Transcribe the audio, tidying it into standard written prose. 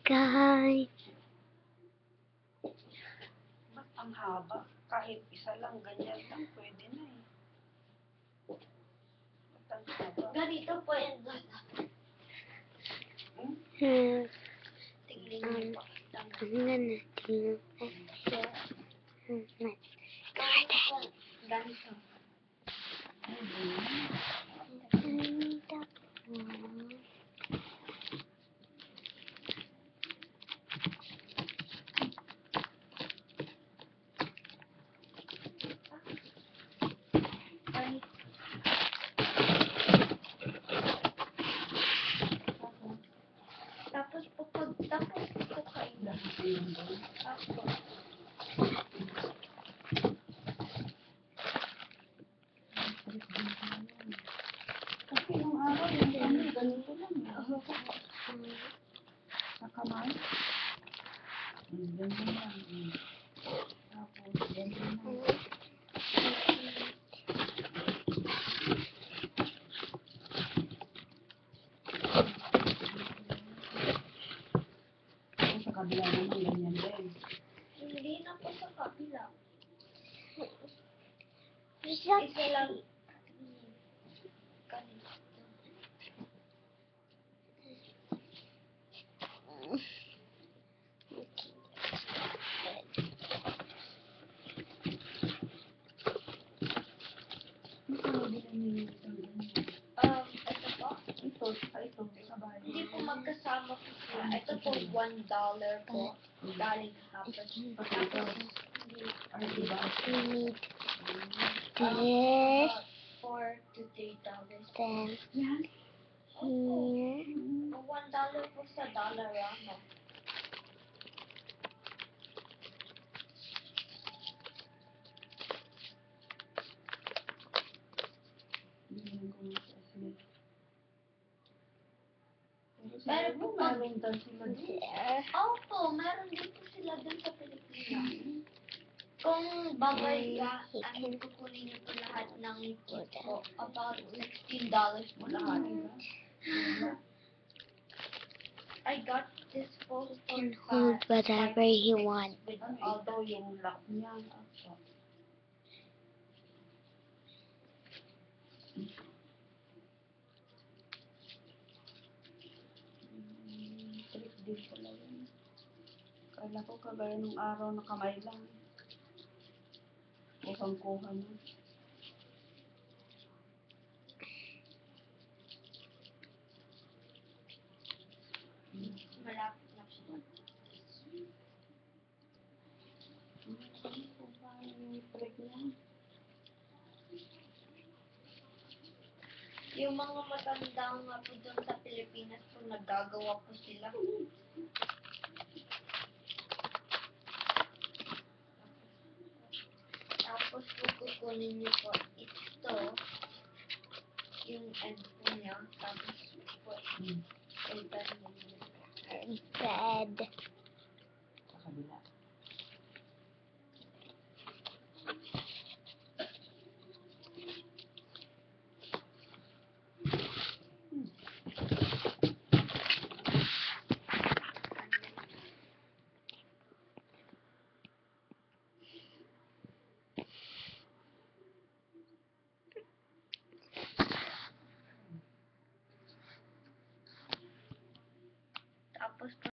Guys. Ba't ang haba? Kahit isa lang, ganyan lang, pwede na eh. Ba't ang haba? Ganito po yan, gata. Tingnan niyo po. Ganito. Ganito. Tapos po kain lang. Tapos. Kasi yung araw, yung ganito lang. Sa kamay. Ganyan lang. Tapos, ganyan lang. Sa kabila naman, ganyan din. Hindi na po sa kabila. Isa Isa lang. Ganito. Ito po. Ito, saka ito, sabay. Hindi po magkasama po sila. Ito po, $1 po. Galing hapon. Tapos, hindi. Ay, diba? we need Uh, this, $4 to $3. then Yan. here. $1 po sa Dollarama. Meron po, meron daw sila dun. There. Opo, meron din po sila dun sa Pilipinas. Kung ano kukunin niyo po lahat ng kit po, about $16 po lahat. I got this phone for Can hold whatever he $5.96 wants. with Although yung lock niya. Trip din pala yun. Kala ko kagaya nung araw na kamay lang. Kuhang-kuha na. malapit na po. Yung mga matanda nga po dun sa Pilipinas po, nagagawa po sila. Tapos po kukunin niyo po ito, yung end po niya, tapos po, ito Bed. Sa kabila. tapos